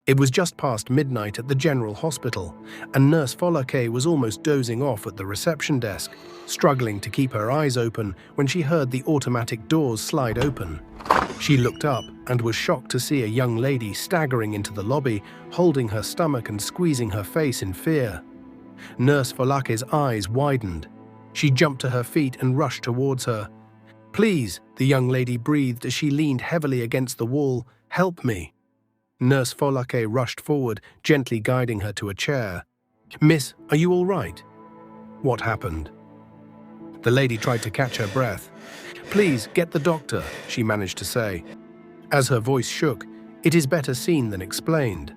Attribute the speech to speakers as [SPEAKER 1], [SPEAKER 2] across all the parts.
[SPEAKER 1] It was just past midnight at the General Hospital, and Nurse Folklore was almost dozing off at the reception desk, struggling to keep her eyes open when she heard the automatic doors slide open. She looked up and was shocked to see a young lady staggering into the lobby, holding her stomach and squeezing her face in fear. Nurse Folklore's eyes widened. She jumped to her feet and rushed towards her. "Please," the young lady breathed as she leaned heavily against the wall, "help me." Nurse Folklore rushed forward, gently guiding her to a chair. "Miss, are you all right?" "What happened?" The lady tried to catch her breath. "Please, get the doctor," she managed to say. As her voice shook, "It is better seen than explained."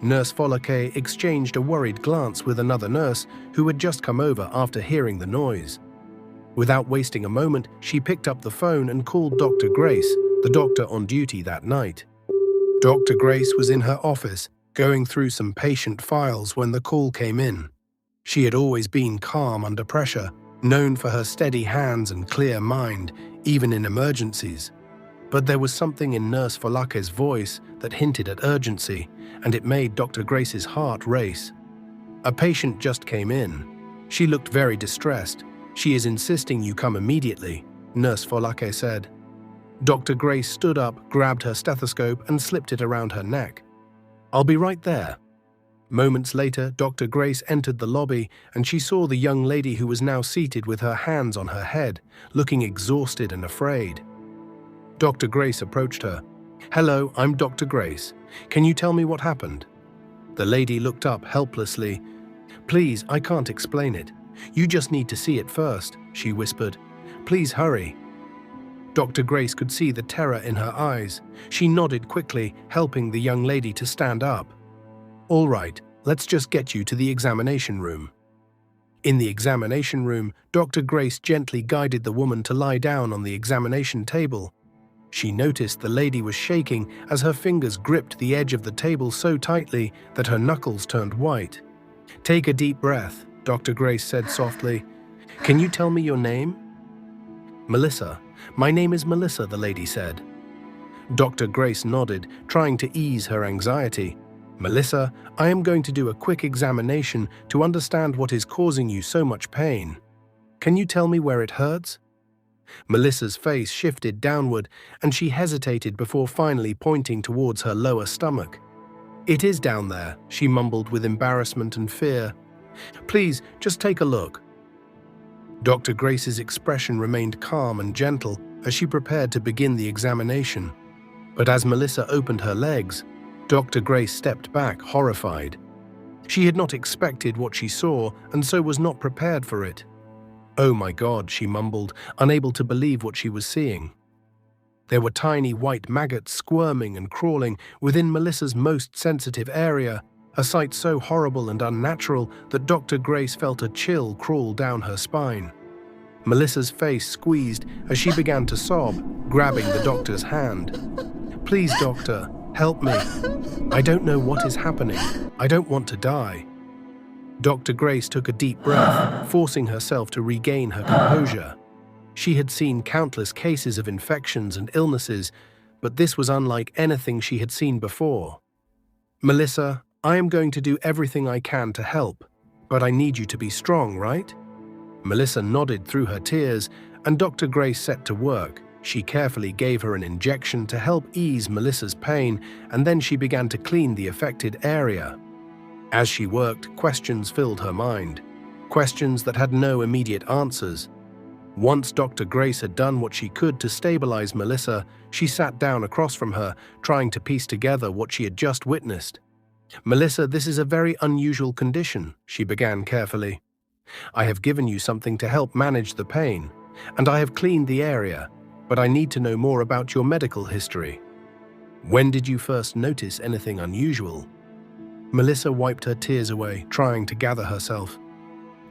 [SPEAKER 1] Nurse Folklore exchanged a worried glance with another nurse who had just come over after hearing the noise. Without wasting a moment, she picked up the phone and called Dr. Grace, the doctor on duty that night. Dr. Grace was in her office, going through some patient files when the call came in. She had always been calm under pressure, known for her steady hands and clear mind, even in emergencies. But there was something in Nurse Folklore's voice that hinted at urgency, and it made Dr. Grace's heart race. "A patient just came in. She looked very distressed. She is insisting you come immediately," Nurse Folklore said. Dr. Grace stood up, grabbed her stethoscope, and slipped it around her neck. "I'll be right there." Moments later, Dr. Grace entered the lobby, and she saw the young lady who was now seated with her hands on her head, looking exhausted and afraid. Dr. Grace approached her. "Hello, I'm Dr. Grace. Can you tell me what happened?" The lady looked up helplessly. "Please, I can't explain it. You just need to see it first," she whispered. "Please hurry." Dr. Grace could see the terror in her eyes. She nodded quickly, helping the young lady to stand up. "All right, let's just get you to the examination room." In the examination room, Dr. Grace gently guided the woman to lie down on the examination table. She noticed the lady was shaking as her fingers gripped the edge of the table so tightly that her knuckles turned white. "Take a deep breath," Dr. Grace said softly. "Can you tell me your name?" "Melissa. My name is Melissa," the lady said. Dr. Grace nodded, trying to ease her anxiety. "Melissa, I am going to do a quick examination to understand what is causing you so much pain. Can you tell me where it hurts?" Melissa's face shifted downward, and she hesitated before finally pointing towards her lower stomach. "It is down there," she mumbled with embarrassment and fear. "Please, just take a look." Dr. Grace's expression remained calm and gentle as she prepared to begin the examination. But as Melissa opened her legs, Dr. Grace stepped back, horrified. She had not expected what she saw and so was not prepared for it. "Oh my God," she mumbled, unable to believe what she was seeing. There were tiny white maggots squirming and crawling within Melissa's most sensitive area, a sight so horrible and unnatural that Dr. Grace felt a chill crawl down her spine. Melissa's face squeezed as she began to sob, grabbing the doctor's hand. "Please, doctor, help me. I don't know what is happening. I don't want to die." Dr. Grace took a deep breath, forcing herself to regain her composure. She had seen countless cases of infections and illnesses, but this was unlike anything she had seen before. "Melissa, I am going to do everything I can to help, but I need you to be strong, right?" Melissa nodded through her tears, and Dr. Grace set to work. She carefully gave her an injection to help ease Melissa's pain, and then she began to clean the affected area. As she worked, questions filled her mind, questions that had no immediate answers. Once Dr. Grace had done what she could to stabilize Melissa, she sat down across from her, trying to piece together what she had just witnessed. "Melissa, this is a very unusual condition," she began carefully. "I have given you something to help manage the pain, and I have cleaned the area, but I need to know more about your medical history. When did you first notice anything unusual?" Melissa wiped her tears away, trying to gather herself.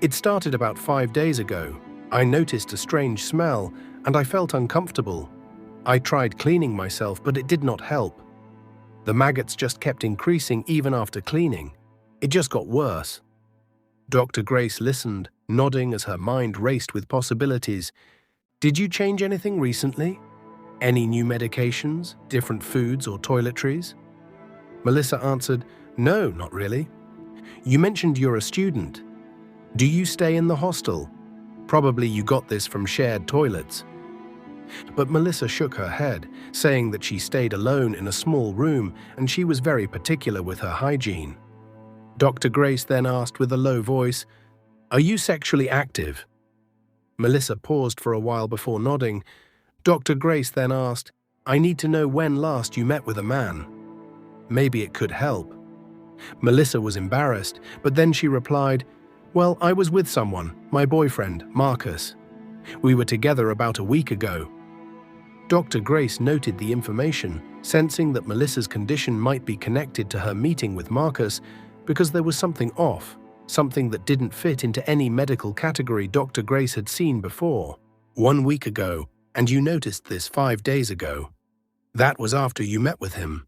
[SPEAKER 1] "It started about 5 days ago. I noticed a strange smell, and I felt uncomfortable. I tried cleaning myself, but it did not help. The maggots just kept increasing even after cleaning. It just got worse." Dr. Grace listened, nodding as her mind raced with possibilities. "Did you change anything recently? Any new medications, different foods or toiletries?" Melissa answered, "No, not really." "You mentioned you're a student. Do you stay in the hostel? Probably you got this from shared toilets." But Melissa shook her head, saying that she stayed alone in a small room and she was very particular with her hygiene. Dr. Grace then asked with a low voice, "Are you sexually active?" Melissa paused for a while before nodding. Dr. Grace then asked, "I need to know when last you met with a man. Maybe it could help." Melissa was embarrassed, but then she replied, "Well, I was with someone, my boyfriend, Marcus. We were together about a week ago." Dr. Grace noted the information, sensing that Melissa's condition might be connected to her meeting with Marcus because there was something off, something that didn't fit into any medical category Dr. Grace had seen before. "1 week ago, and you noticed this 5 days ago. That was after you met with him.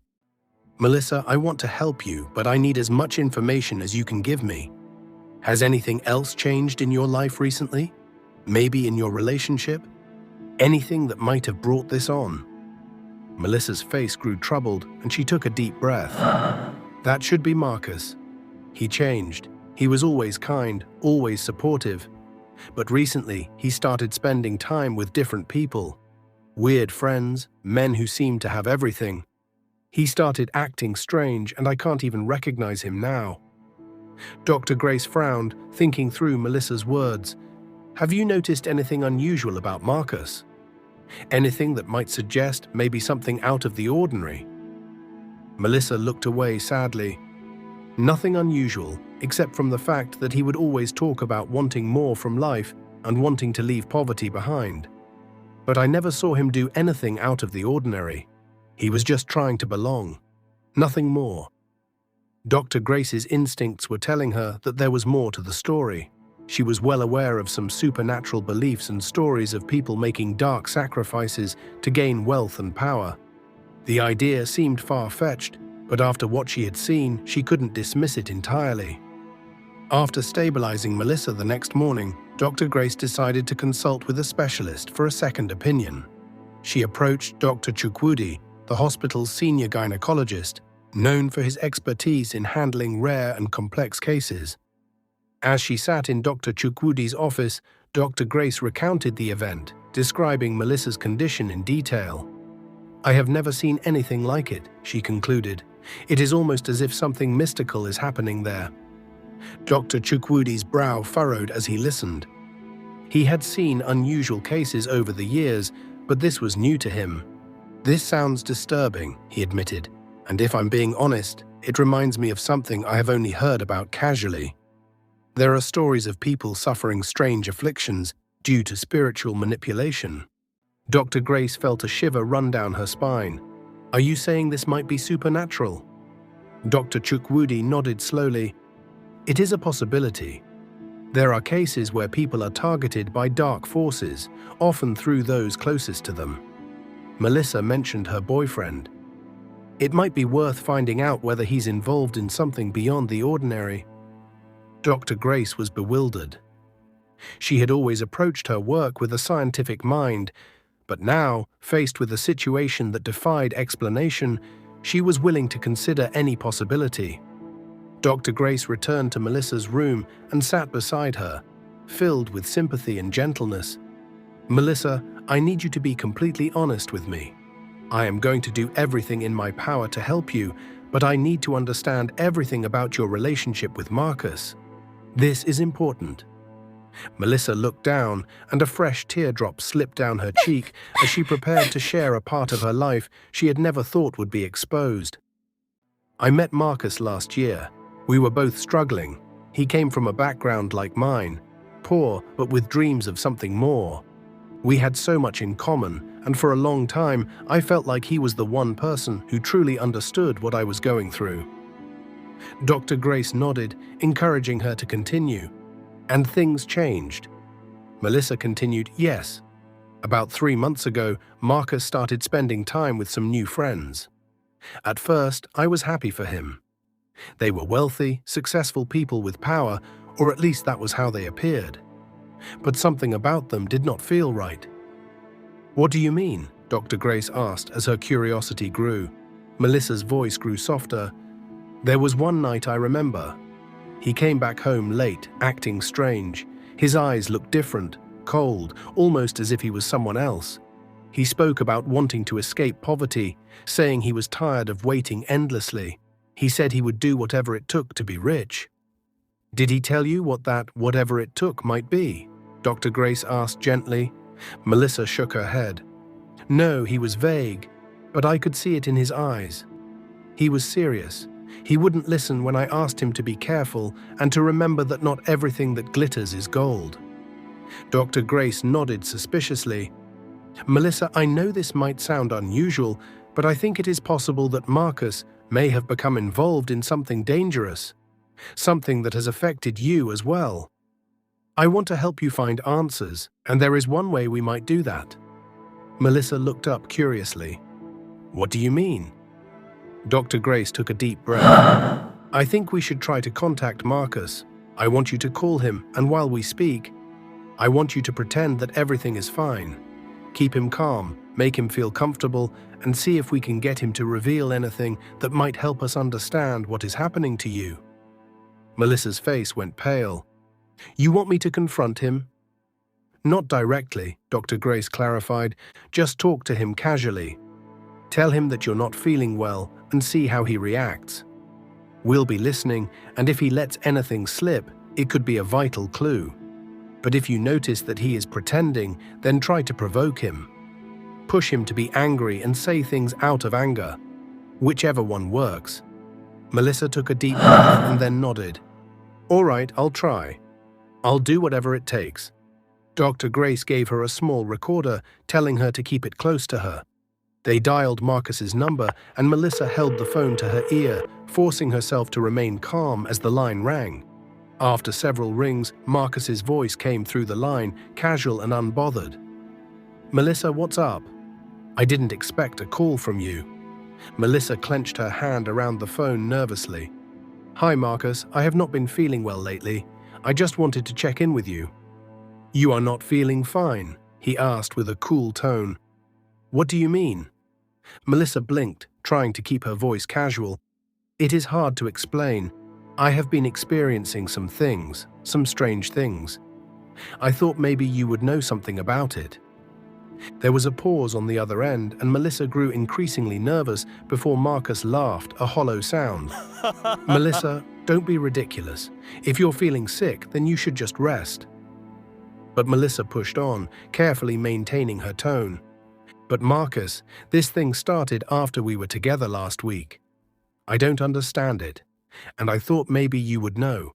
[SPEAKER 1] Melissa, I want to help you, but I need as much information as you can give me. Has anything else changed in your life recently? Maybe in your relationship? Anything that might have brought this on?" Melissa's face grew troubled and she took a deep breath. "That should be Marcus. He changed. He was always kind, always supportive. But recently, he started spending time with different people. Weird friends, men who seemed to have everything. He started acting strange and I can't even recognize him now." Dr. Grace frowned, thinking through Melissa's words. "Have you noticed anything unusual about Marcus? Anything that might suggest maybe something out of the ordinary?" Melissa looked away sadly. "Nothing unusual, except from the fact that he would always talk about wanting more from life and wanting to leave poverty behind. But I never saw him do anything out of the ordinary. He was just trying to belong. Nothing more." Dr. Grace's instincts were telling her that there was more to the story. She was well aware of some supernatural beliefs and stories of people making dark sacrifices to gain wealth and power. The idea seemed far-fetched, but after what she had seen, she couldn't dismiss it entirely. After stabilizing Melissa the next morning, Dr. Grace decided to consult with a specialist for a second opinion. She approached Dr. Chukwudi, the hospital's senior gynecologist, known for his expertise in handling rare and complex cases. As she sat in Dr. Chukwudi's office, Dr. Grace recounted the event, describing Melissa's condition in detail. "I have never seen anything like it," she concluded. "It is almost as if something mystical is happening there." Dr. Chukwudi's brow furrowed as he listened. He had seen unusual cases over the years, but this was new to him. "This sounds disturbing," he admitted, "and if I'm being honest, it reminds me of something I have only heard about casually. There are stories of people suffering strange afflictions due to spiritual manipulation." Dr. Grace felt a shiver run down her spine. "Are you saying this might be supernatural?" Dr. Chukwudi nodded slowly. "It is a possibility. There are cases where people are targeted by dark forces, often through those closest to them." Melissa mentioned her boyfriend. "It might be worth finding out whether he's involved in something beyond the ordinary." Dr. Grace was bewildered. She had always approached her work with a scientific mind, but now, faced with a situation that defied explanation, she was willing to consider any possibility. Dr. Grace returned to Melissa's room and sat beside her, filled with sympathy and gentleness. "Melissa, I need you to be completely honest with me. I am going to do everything in my power to help you, but I need to understand everything about your relationship with Marcus. This is important." Melissa looked down, and a fresh teardrop slipped down her cheek as she prepared to share a part of her life she had never thought would be exposed. "I met Marcus last year. We were both struggling. He came from a background like mine, poor but with dreams of something more. We had so much in common, and for a long time I felt like he was the one person who truly understood what I was going through." Dr. Grace nodded, encouraging her to continue. "And things changed?" Melissa continued, "Yes. About 3 months ago, Marcus started spending time with some new friends. At first, I was happy for him. They were wealthy, successful people with power, or at least that was how they appeared. But something about them did not feel right." "What do you mean?" Dr. Grace asked as her curiosity grew. Melissa's voice grew softer. There was one night I remember. He came back home late, acting strange. His eyes looked different, cold, almost as if he was someone else. He spoke about wanting to escape poverty, saying he was tired of waiting endlessly. He said he would do whatever it took to be rich. Did he tell you what that whatever it took might be? Dr. Grace asked gently. Melissa shook her head. No, he was vague, but I could see it in his eyes. He was serious. He wouldn't listen when I asked him to be careful and to remember that not everything that glitters is gold. Dr. Grace nodded suspiciously. Melissa, I know this might sound unusual, but I think it is possible that Marcus may have become involved in something dangerous, something that has affected you as well. I want to help you find answers, and there is one way we might do that. Melissa looked up curiously. What do you mean? Dr. Grace took a deep breath. I think we should try to contact Marcus. I want you to call him, and while we speak, I want you to pretend that everything is fine. Keep him calm, make him feel comfortable, and see if we can get him to reveal anything that might help us understand what is happening to you. Melissa's face went pale. You want me to confront him? Not directly, Dr. Grace clarified. Just talk to him casually. Tell him that you're not feeling well and see how he reacts. We'll be listening, and if he lets anything slip, it could be a vital clue. But if you notice that he is pretending, then try to provoke him. Push him to be angry and say things out of anger. Whichever one works. Melissa took a deep breath and then nodded. All right, I'll try. I'll do whatever it takes. Dr. Grace gave her a small recorder, telling her to keep it close to her. They dialed Marcus's number, and Melissa held the phone to her ear, forcing herself to remain calm as the line rang. After several rings, Marcus's voice came through the line, casual and unbothered. Melissa, what's up? I didn't expect a call from you. Melissa clenched her hand around the phone nervously. Hi, Marcus. I have not been feeling well lately. I just wanted to check in with you. You are not feeling fine? He asked with a cool tone. What do you mean? Melissa blinked, trying to keep her voice casual. It is hard to explain. I have been experiencing some things, some strange things. I thought maybe you would know something about it. There was a pause on the other end, and Melissa grew increasingly nervous before Marcus laughed, a hollow sound. Melissa, don't be ridiculous. If you're feeling sick, then you should just rest. But Melissa pushed on, carefully maintaining her tone. But Marcus, this thing started after we were together last week. I don't understand it, and I thought maybe you would know.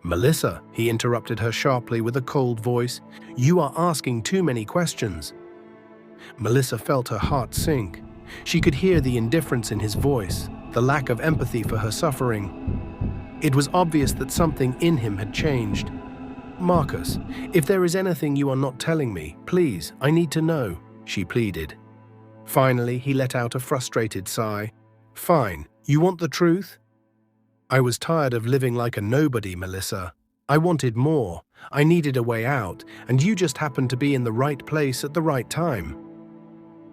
[SPEAKER 1] Melissa, he interrupted her sharply with a cold voice, you are asking too many questions. Melissa felt her heart sink. She could hear the indifference in his voice, the lack of empathy for her suffering. It was obvious that something in him had changed. Marcus, if there is anything you are not telling me, please, I need to know, she pleaded. Finally, he let out a frustrated sigh. Fine, you want the truth? I was tired of living like a nobody, Melissa. I wanted more. I needed a way out, and you just happened to be in the right place at the right time.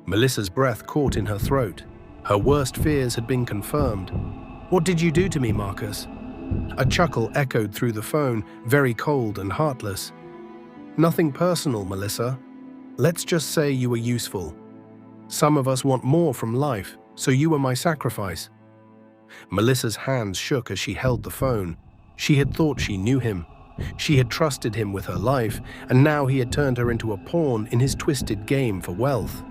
[SPEAKER 1] Melissa's breath caught in her throat. Her worst fears had been confirmed. What did you do to me, Marcus? A chuckle echoed through the phone, very cold and heartless. Nothing personal, Melissa. Let's just say you were useful. Some of us want more from life, so you were my sacrifice. Melissa's hands shook as she held the phone. She had thought she knew him. She had trusted him with her life, and now he had turned her into a pawn in his twisted game for wealth.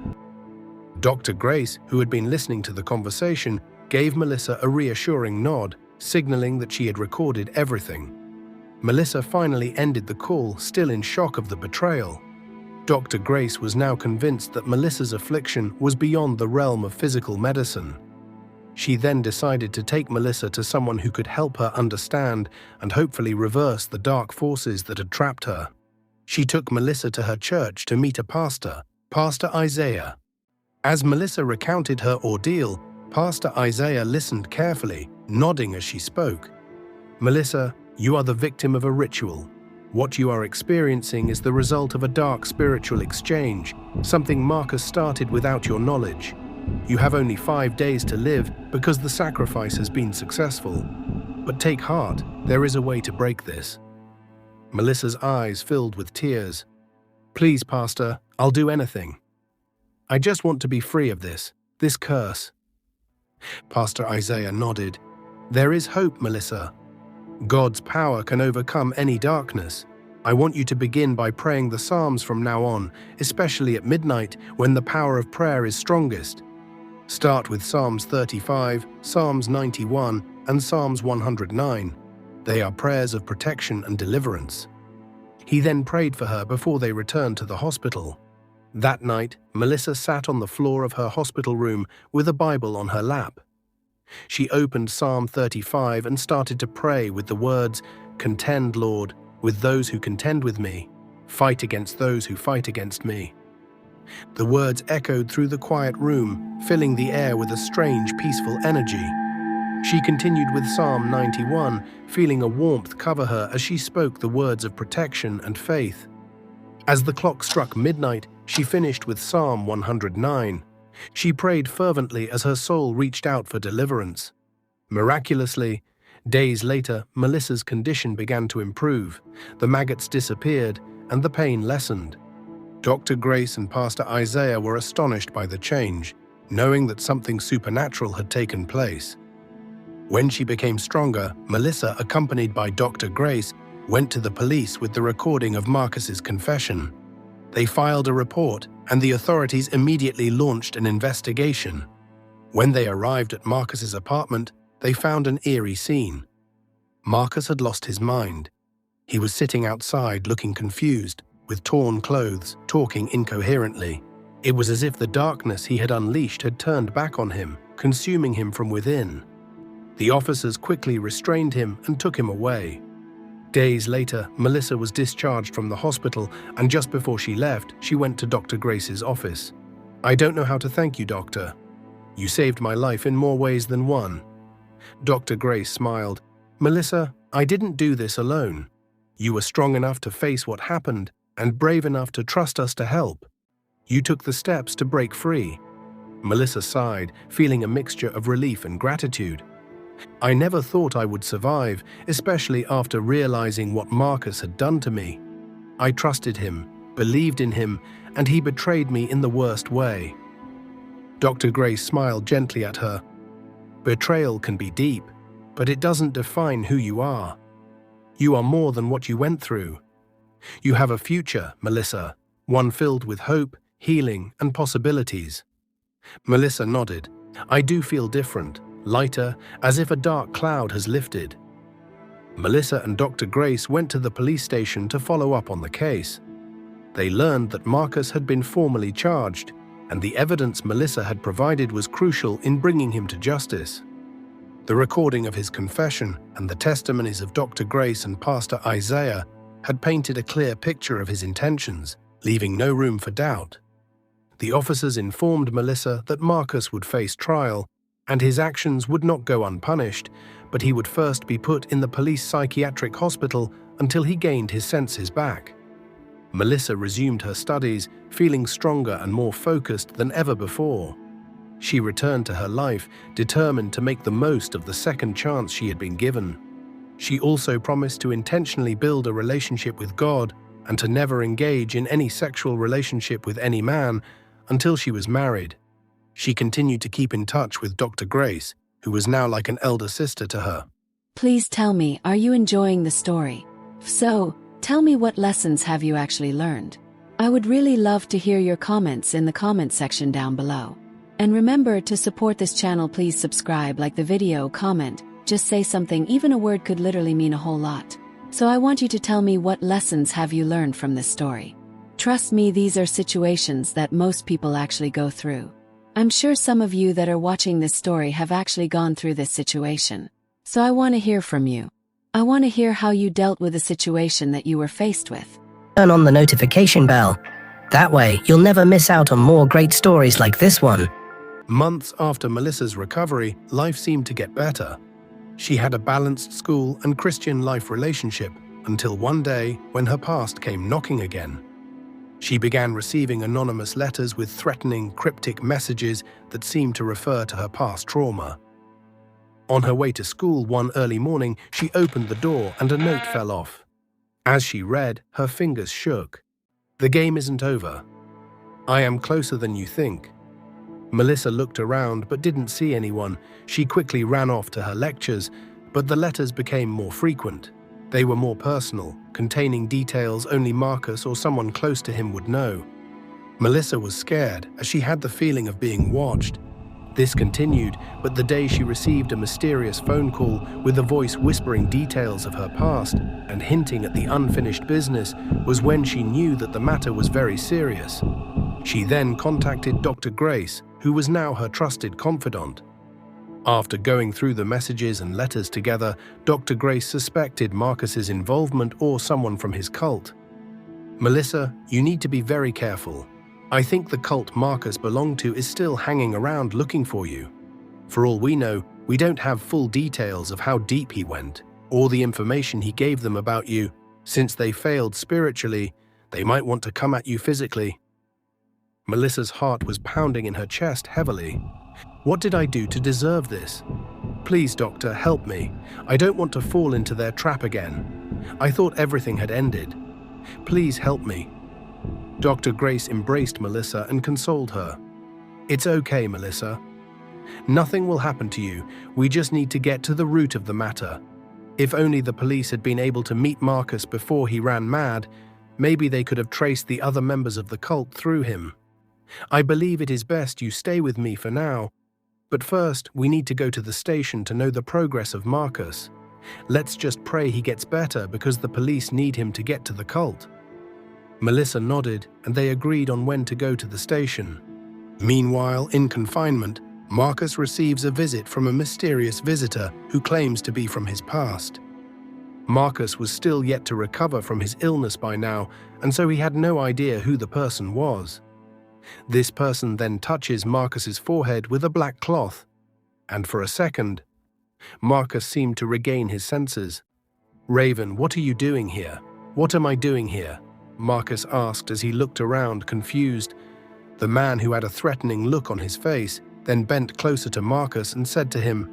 [SPEAKER 1] Dr. Grace, who had been listening to the conversation, gave Melissa a reassuring nod, signaling that she had recorded everything. Melissa finally ended the call, still in shock of the betrayal. Dr. Grace was now convinced that Melissa's affliction was beyond the realm of physical medicine. She then decided to take Melissa to someone who could help her understand and hopefully reverse the dark forces that had trapped her. She took Melissa to her church to meet a pastor, Pastor Isaiah. As Melissa recounted her ordeal, Pastor Isaiah listened carefully, nodding as she spoke. Melissa, you are the victim of a ritual. What you are experiencing is the result of a dark spiritual exchange, something Marcus started without your knowledge. You have only 5 days to live because the sacrifice has been successful. But take heart, there is a way to break this." Melissa's eyes filled with tears. "Please, Pastor, I'll do anything. I just want to be free of this curse." Pastor Isaiah nodded. "There is hope, Melissa. God's power can overcome any darkness. I want you to begin by praying the Psalms from now on, especially at midnight when the power of prayer is strongest. Start with Psalms 35, Psalms 91, and Psalms 109. They are prayers of protection and deliverance." He then prayed for her before they returned to the hospital. That night, Melissa sat on the floor of her hospital room with a Bible on her lap. She opened Psalm 35 and started to pray with the words, "Contend, Lord, with those who contend with me. Fight against those who fight against me." The words echoed through the quiet room, filling the air with a strange, peaceful energy. She continued with Psalm 91, feeling a warmth cover her as she spoke the words of protection and faith. As the clock struck midnight, she finished with Psalm 109. She prayed fervently as her soul reached out for deliverance. Miraculously, days later, Melissa's condition began to improve. The maggots disappeared, and the pain lessened. Dr. Grace and Pastor Isaiah were astonished by the change, knowing that something supernatural had taken place. When she became stronger, Melissa, accompanied by Dr. Grace, went to the police with the recording of Marcus's confession. They filed a report, and the authorities immediately launched an investigation. When they arrived at Marcus's apartment, they found an eerie scene. Marcus had lost his mind. He was sitting outside looking confused, with torn clothes, talking incoherently. It was as if the darkness he had unleashed had turned back on him, consuming him from within. The officers quickly restrained him and took him away. Days later, Melissa was discharged from the hospital, and just before she left, she went to Dr. Grace's office. "I don't know how to thank you, doctor. You saved my life in more ways than one." Dr. Grace smiled. "Melissa, I didn't do this alone. You were strong enough to face what happened and brave enough to trust us to help. You took the steps to break free." Melissa sighed, feeling a mixture of relief and gratitude. "I never thought I would survive, especially after realizing what Marcus had done to me. I trusted him, believed in him, and he betrayed me in the worst way." Dr. Grace smiled gently at her. "Betrayal can be deep, but it doesn't define who you are. You are more than what you went through. You have a future, Melissa, one filled with hope, healing, and possibilities." Melissa nodded. "I do feel different. Lighter, as if a dark cloud has lifted." Melissa and Dr. Grace went to the police station to follow up on the case. They learned that Marcus had been formally charged, and the evidence Melissa had provided was crucial in bringing him to justice. The recording of his confession and the testimonies of Dr. Grace and Pastor Isaiah had painted a clear picture of his intentions, leaving no room for doubt. The officers informed Melissa that Marcus would face trial, and his actions would not go unpunished, but he would first be put in the police psychiatric hospital until he gained his senses back. Melissa resumed her studies, feeling stronger and more focused than ever before. She returned to her life, determined to make the most of the second chance she had been given. She also promised to intentionally build a relationship with God and to never engage in any sexual relationship with any man until she was married. She continued to keep in touch with Dr. Grace, who was now like an elder sister to her.
[SPEAKER 2] Please tell me, are you enjoying the story? If so, tell me what lessons have you actually learned? I would really love to hear your comments in the comment section down below. And remember to support this channel, please subscribe, like the video, comment, just say something, even a word could literally mean a whole lot. So I want you to tell me what lessons have you learned from this story. Trust me, these are situations that most people actually go through. I'm sure some of you that are watching this story have actually gone through this situation. So I want to hear from you. I want to hear how you dealt with a situation that you were faced with.
[SPEAKER 3] Turn on the notification bell. That way, you'll never miss out on more great stories like this one.
[SPEAKER 1] Months after Melissa's recovery, life seemed to get better. She had a balanced school and Christian life relationship until one day when her past came knocking again. She began receiving anonymous letters with threatening, cryptic messages that seemed to refer to her past trauma. On her way to school one early morning, she opened the door and a note fell off. As she read, her fingers shook. "The game isn't over. I am closer than you think." Melissa looked around but didn't see anyone. She quickly ran off to her lectures, but the letters became more frequent. They were more personal, containing details only Marcus or someone close to him would know. Melissa was scared, as she had the feeling of being watched. This continued, but the day she received a mysterious phone call with a voice whispering details of her past and hinting at the unfinished business was when she knew that the matter was very serious. She then contacted Dr. Grace, who was now her trusted confidant. After going through the messages and letters together, Dr. Grace suspected Marcus's involvement or someone from his cult. "Melissa, you need to be very careful. I think the cult Marcus belonged to is still hanging around looking for you. For all we know, we don't have full details of how deep he went, or the information he gave them about you. Since they failed spiritually, they might want to come at you physically." Melissa's heart was pounding in her chest heavily. What did I do to deserve this? Please, doctor, help me. I don't want to fall into their trap again. I thought everything had ended. Please help me. Dr. Grace embraced Melissa and consoled her. It's okay, Melissa. Nothing will happen to you. We just need to get to the root of the matter. If only the police had been able to meet Marcus before he ran mad, maybe they could have traced the other members of the cult through him. I believe it is best you stay with me for now. But first, we need to go to the station to know the progress of Marcus. Let's just pray he gets better because the police need him to get to the cult. Melissa nodded, and they agreed on when to go to the station. Meanwhile, in confinement, Marcus receives a visit from a mysterious visitor who claims to be from his past. Marcus was still yet to recover from his illness by now, and so he had no idea who the person was. This person then touches Marcus's forehead with a black cloth, and for a second, Marcus seemed to regain his senses. "Raven, what are you doing here? What am I doing here?" Marcus asked as he looked around, confused. The man, who had a threatening look on his face, then bent closer to Marcus and said to him,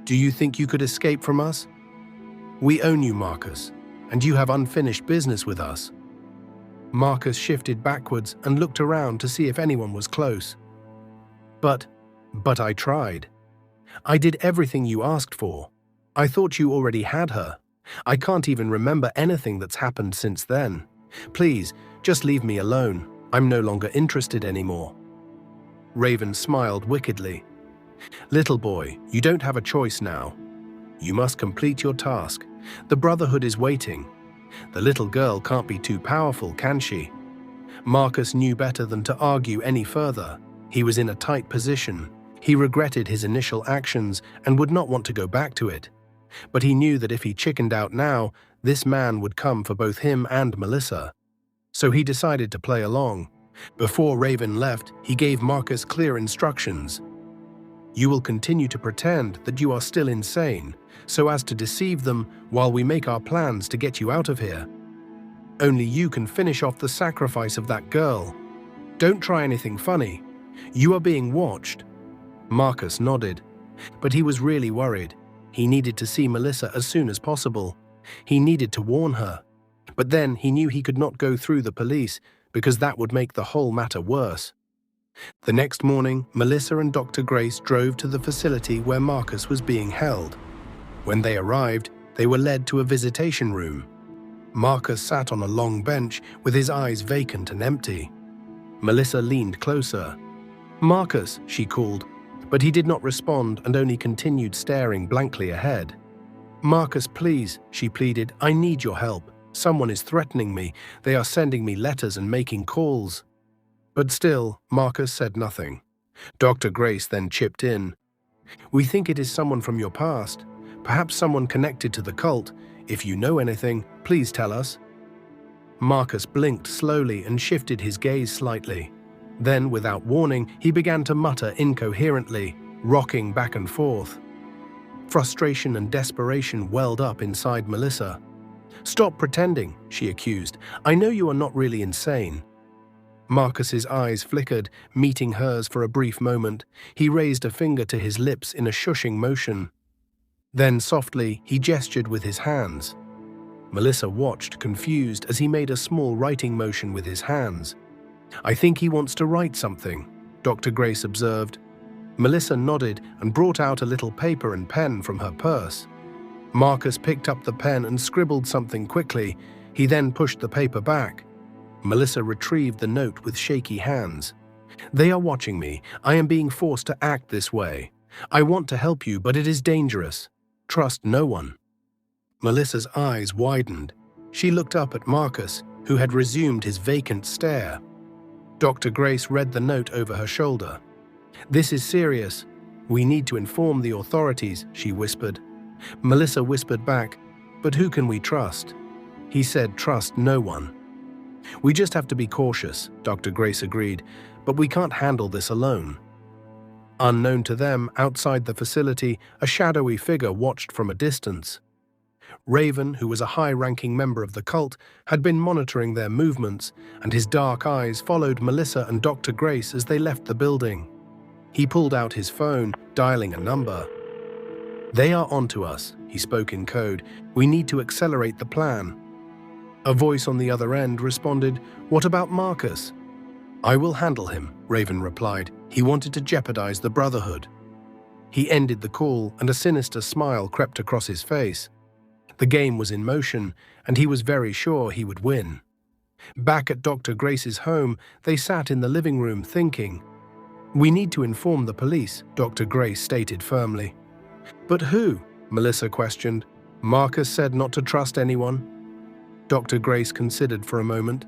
[SPEAKER 1] "Do you think you could escape from us? We own you, Marcus, and you have unfinished business with us." Marcus shifted backwards and looked around to see if anyone was close. But I tried. I did everything you asked for. I thought you already had her. I can't even remember anything that's happened since then. Please, just leave me alone. I'm no longer interested anymore." Raven smiled wickedly. "Little boy, you don't have a choice now. You must complete your task. The Brotherhood is waiting. The little girl can't be too powerful, can she?" Marcus knew better than to argue any further. He was in a tight position. He regretted his initial actions and would not want to go back to it. But he knew that if he chickened out now, this man would come for both him and Melissa. So he decided to play along. Before Raven left, he gave Marcus clear instructions. "You will continue to pretend that you are still insane, so as to deceive them while we make our plans to get you out of here. Only you can finish off the sacrifice of that girl. Don't try anything funny. You are being watched." Marcus nodded, but he was really worried. He needed to see Melissa as soon as possible. He needed to warn her. But then he knew he could not go through the police, because that would make the whole matter worse. The next morning, Melissa and Dr. Grace drove to the facility where Marcus was being held. When they arrived, they were led to a visitation room. Marcus sat on a long bench with his eyes vacant and empty. Melissa leaned closer. "Marcus," she called, but he did not respond and only continued staring blankly ahead. "Marcus, please," she pleaded, "I need your help. Someone is threatening me. They are sending me letters and making calls." But still, Marcus said nothing. Dr. Grace then chipped in. "We think it is someone from your past. Perhaps someone connected to the cult. If you know anything, please tell us." Marcus blinked slowly and shifted his gaze slightly. Then, without warning, he began to mutter incoherently, rocking back and forth. Frustration and desperation welled up inside Melissa. "Stop pretending," she accused. "I know you are not really insane. Marcus's eyes flickered, meeting hers for a brief moment. He raised a finger to his lips in a shushing motion. Then, softly, he gestured with his hands. Melissa watched, confused, as he made a small writing motion with his hands. "I think he wants to write something," Dr. Grace observed. Melissa nodded and brought out a little paper and pen from her purse. Marcus picked up the pen and scribbled something quickly. He then pushed the paper back. Melissa retrieved the note with shaky hands. "They are watching me. I am being forced to act this way. I want to help you, but it is dangerous. Trust no one." Melissa's eyes widened. She looked up at Marcus, who had resumed his vacant stare. Dr. Grace read the note over her shoulder. "This is serious. We need to inform the authorities," she whispered. Melissa whispered back, "But who can we trust?" He said, "Trust no one." "We just have to be cautious," Dr. Grace agreed, "but we can't handle this alone." Unknown to them, outside the facility, a shadowy figure watched from a distance. Raven, who was a high-ranking member of the cult, had been monitoring their movements, and his dark eyes followed Melissa and Dr. Grace as they left the building. He pulled out his phone, dialing a number. "They are onto us," he spoke in code. "We need to accelerate the plan." A voice on the other end responded, "What about Marcus?" "I will handle him," Raven replied. "He wanted to jeopardize the Brotherhood." He ended the call, and a sinister smile crept across his face. The game was in motion, and he was very sure he would win. Back at Dr. Grace's home, they sat in the living room thinking. "We need to inform the police," Dr. Grace stated firmly. "But who?" Melissa questioned. "Marcus said not to trust anyone." Dr. Grace considered for a moment.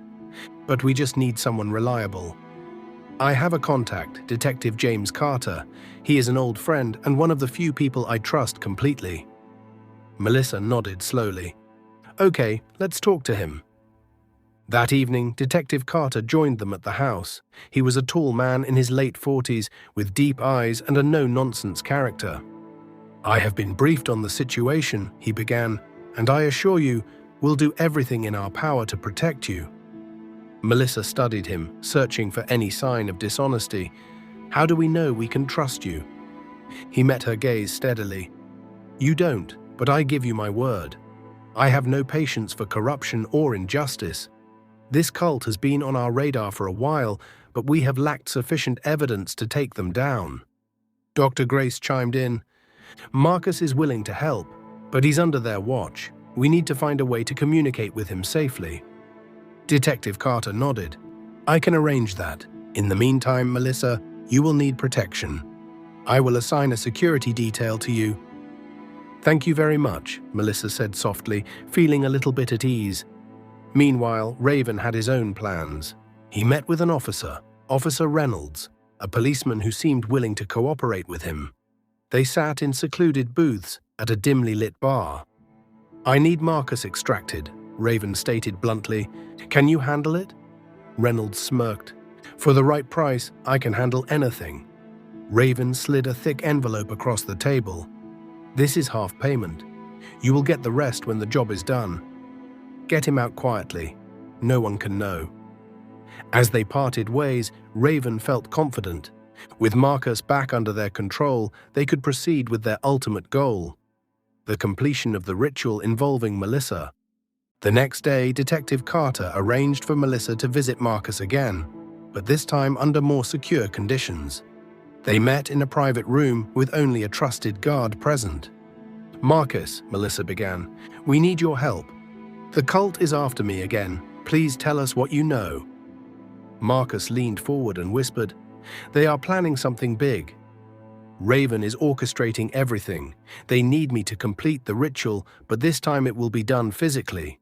[SPEAKER 1] "But we just need someone reliable. I have a contact, Detective James Carter. He is an old friend and one of the few people I trust completely." Melissa nodded slowly. "Okay, let's talk to him." That evening, Detective Carter joined them at the house. He was a tall man in his late 40s, with deep eyes and a no-nonsense character. "I have been briefed on the situation," he began, "and I assure you, we'll do everything in our power to protect you." Melissa studied him, searching for any sign of dishonesty. "How do we know we can trust you?" He met her gaze steadily. "You don't, but I give you my word. I have no patience for corruption or injustice. This cult has been on our radar for a while, but we have lacked sufficient evidence to take them down." Dr. Grace chimed in. "Marcus is willing to help, but he's under their watch. We need to find a way to communicate with him safely." Detective Carter nodded. "I can arrange that. In the meantime, Melissa, you will need protection. I will assign a security detail to you." "Thank you very much," Melissa said softly, feeling a little bit at ease. Meanwhile, Raven had his own plans. He met with an officer, Officer Reynolds, a policeman who seemed willing to cooperate with him. They sat in secluded booths at a dimly lit bar. "I need Marcus extracted," Raven stated bluntly. "Can you handle it?" Reynolds smirked. "For the right price, I can handle anything." Raven slid a thick envelope across the table. "This is half payment. You will get the rest when the job is done. Get him out quietly. No one can know." As they parted ways, Raven felt confident. With Marcus back under their control, they could proceed with their ultimate goal, the completion of the ritual involving Melissa. The next day, Detective Carter arranged for Melissa to visit Marcus again, but this time under more secure conditions. They met in a private room with only a trusted guard present. "Marcus," Melissa began, "we need your help. The cult is after me again. Please tell us what you know." Marcus leaned forward and whispered, "They are planning something big. Raven is orchestrating everything. They need me to complete the ritual, but this time it will be done physically.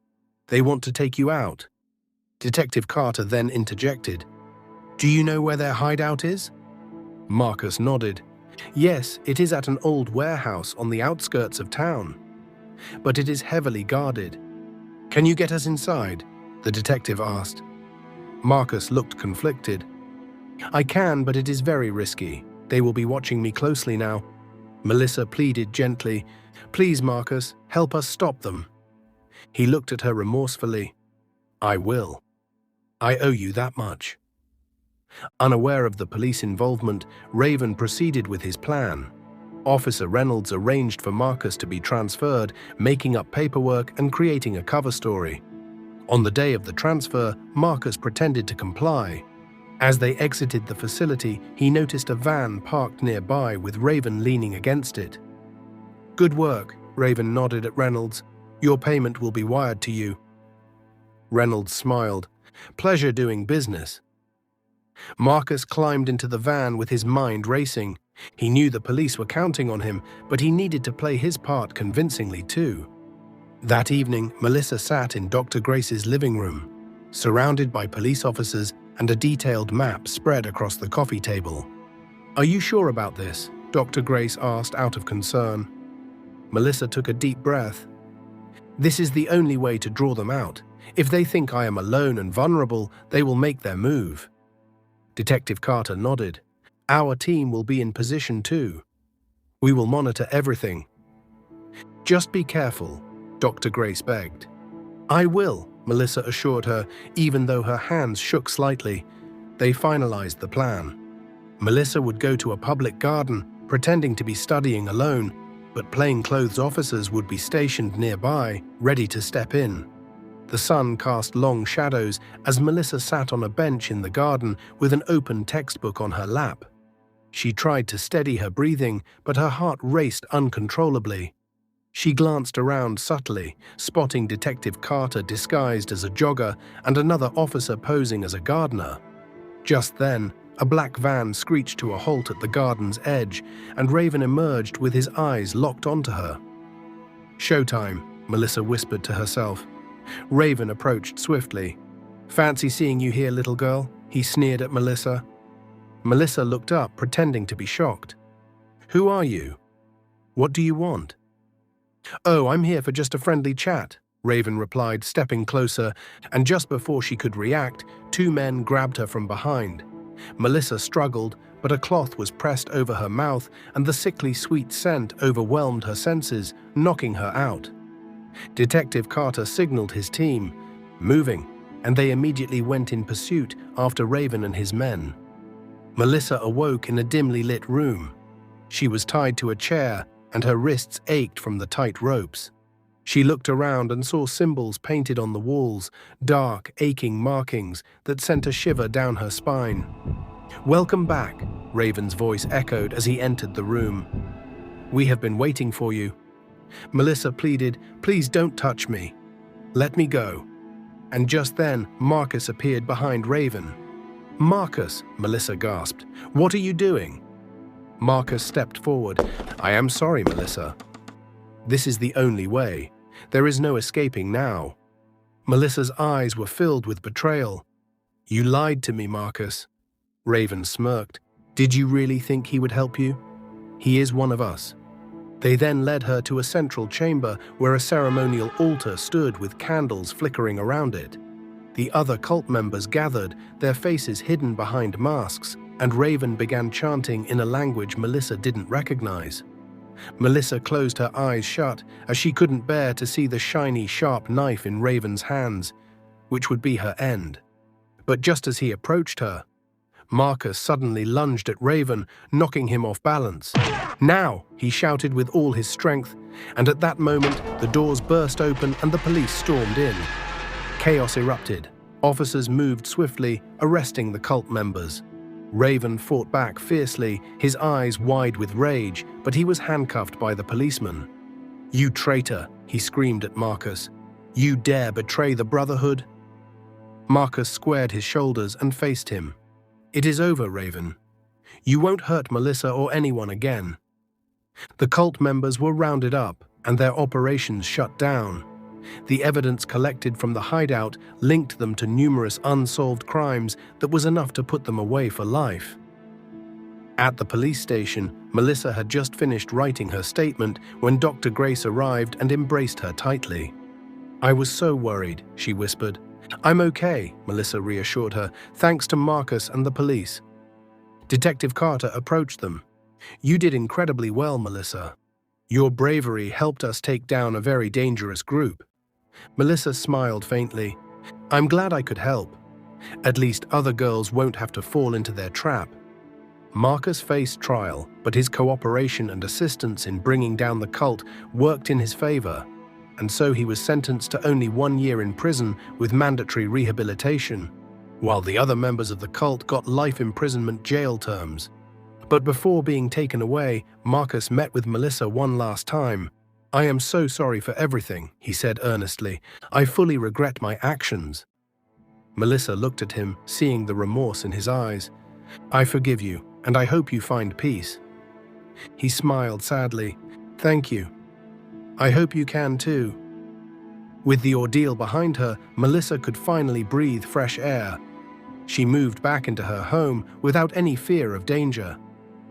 [SPEAKER 1] They want to take you out." Detective Carter then interjected, "Do you know where their hideout is?" Marcus nodded. "Yes, it is at an old warehouse on the outskirts of town. But it is heavily guarded." "Can you get us inside?" the detective asked. Marcus looked conflicted. "I can, but it is very risky. They will be watching me closely now." Melissa pleaded gently, "Please, Marcus, help us stop them." He looked at her remorsefully. "I will. I owe you that much." Unaware of the police involvement, Raven proceeded with his plan. Officer Reynolds arranged for Marcus to be transferred, making up paperwork and creating a cover story. On the day of the transfer, Marcus pretended to comply. As they exited the facility, he noticed a van parked nearby with Raven leaning against it. "Good work," Raven nodded at Reynolds. "Your payment will be wired to you." Reynolds smiled. "Pleasure doing business." Marcus climbed into the van with his mind racing. He knew the police were counting on him, but he needed to play his part convincingly too. That evening, Melissa sat in Dr. Grace's living room, surrounded by police officers and a detailed map spread across the coffee table. "Are you sure about this?" Dr. Grace asked out of concern. Melissa took a deep breath. "This is the only way to draw them out. If they think I am alone and vulnerable, they will make their move." Detective Carter nodded. "Our team will be in position too. We will monitor everything." "Just be careful," Dr. Grace begged. "I will," Melissa assured her, even though her hands shook slightly. They finalized the plan. Melissa would go to a public garden, pretending to be studying alone, but plainclothes officers would be stationed nearby, ready to step in. The sun cast long shadows as Melissa sat on a bench in the garden with an open textbook on her lap. She tried to steady her breathing, but her heart raced uncontrollably. She glanced around subtly, spotting Detective Carter disguised as a jogger and another officer posing as a gardener. Just then, a black van screeched to a halt at the garden's edge, and Raven emerged with his eyes locked onto her. "Showtime," Melissa whispered to herself. Raven approached swiftly. "Fancy seeing you here, little girl," he sneered at Melissa. Melissa looked up, pretending to be shocked. "Who are you? What do you want?" "Oh, I'm here for just a friendly chat," Raven replied, stepping closer, and just before she could react, two men grabbed her from behind. Melissa struggled, but a cloth was pressed over her mouth, and the sickly sweet scent overwhelmed her senses, knocking her out. Detective Carter signaled his team, "Moving," and they immediately went in pursuit after Raven and his men. Melissa awoke in a dimly lit room. She was tied to a chair, and her wrists ached from the tight ropes. She looked around and saw symbols painted on the walls, dark, aching markings that sent a shiver down her spine. "Welcome back," Raven's voice echoed as he entered the room. "We have been waiting for you." Melissa pleaded, "Please don't touch me. Let me go." And just then, Marcus appeared behind Raven. "Marcus," Melissa gasped, "what are you doing?" Marcus stepped forward. "I am sorry, Melissa. This is the only way. There is no escaping now." Melissa's eyes were filled with betrayal. "You lied to me, Marcus." Raven smirked. "Did you really think he would help you? He is one of us." They then led her to a central chamber where a ceremonial altar stood with candles flickering around it. The other cult members gathered, their faces hidden behind masks, and Raven began chanting in a language Melissa didn't recognize. Melissa closed her eyes shut as she couldn't bear to see the shiny, sharp knife in Raven's hands, which would be her end. But just as he approached her, Marcus suddenly lunged at Raven, knocking him off balance. "Now!" he shouted with all his strength, and at that moment, the doors burst open and the police stormed in. Chaos erupted. Officers moved swiftly, arresting the cult members. Raven fought back fiercely, his eyes wide with rage, but he was handcuffed by the policeman. "You traitor!" he screamed at Marcus. "You dare betray the Brotherhood?" Marcus squared his shoulders and faced him. "It is over, Raven. You won't hurt Melissa or anyone again." The cult members were rounded up, and their operations shut down. The evidence collected from the hideout linked them to numerous unsolved crimes that was enough to put them away for life. At the police station, Melissa had just finished writing her statement when Dr. Grace arrived and embraced her tightly. "I was so worried," she whispered. "I'm okay," Melissa reassured her, "thanks to Marcus and the police." Detective Carter approached them. "You did incredibly well, Melissa. Your bravery helped us take down a very dangerous group." Melissa smiled faintly. "I'm glad I could help. At least other girls won't have to fall into their trap. Marcus faced trial, but his cooperation and assistance in bringing down the cult worked in his favor, and so he was sentenced to only 1 year in prison with mandatory rehabilitation, while the other members of the cult got life imprisonment jail terms. But before being taken away, Marcus met with Melissa one last time. "I am so sorry for everything," he said earnestly. "I fully regret my actions." Melissa looked at him, seeing the remorse in his eyes. "I forgive you, and I hope you find peace." He smiled sadly. "Thank you. I hope you can too." With the ordeal behind her, Melissa could finally breathe fresh air. She moved back into her home without any fear of danger.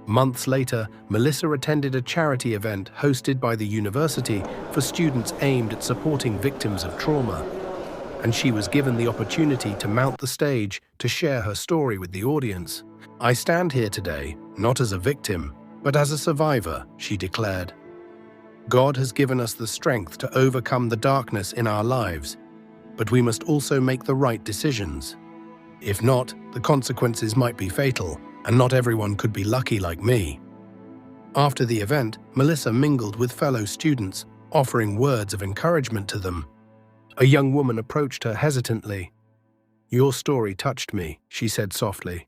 [SPEAKER 1] Months later, Melissa attended a charity event hosted by the university for students aimed at supporting victims of trauma, and she was given the opportunity to mount the stage to share her story with the audience. "I stand here today, not as a victim, but as a survivor," she declared. "God has given us the strength to overcome the darkness in our lives, but we must also make the right decisions. If not, the consequences might be fatal, and not everyone could be lucky like me." After the event, Melissa mingled with fellow students, offering words of encouragement to them. A young woman approached her hesitantly. "Your story touched me," she said softly.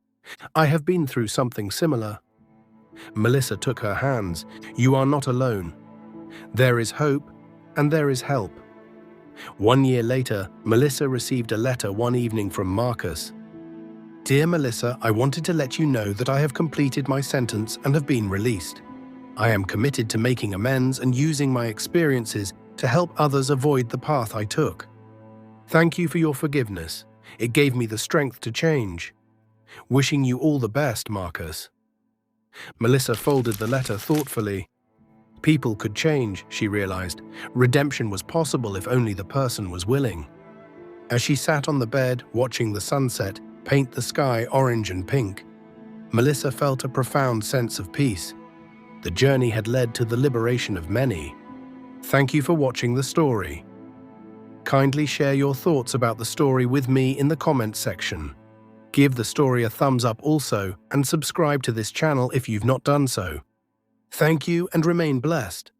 [SPEAKER 1] "I have been through something similar." Melissa took her hands. "You are not alone. There is hope, and there is help." 1 year later, Melissa received a letter one evening from Marcus. "Dear Melissa, I wanted to let you know that I have completed my sentence and have been released. I am committed to making amends and using my experiences to help others avoid the path I took. Thank you for your forgiveness. It gave me the strength to change. Wishing you all the best, Marcus." Melissa folded the letter thoughtfully. People could change, she realized. Redemption was possible if only the person was willing. As she sat on the bed, watching the sunset paint the sky orange and pink, Melissa felt a profound sense of peace. The journey had led to the liberation of many. Thank you for watching the story. Kindly share your thoughts about the story with me in the comments section. Give the story a thumbs up also, and subscribe to this channel if you've not done so. Thank you and remain blessed.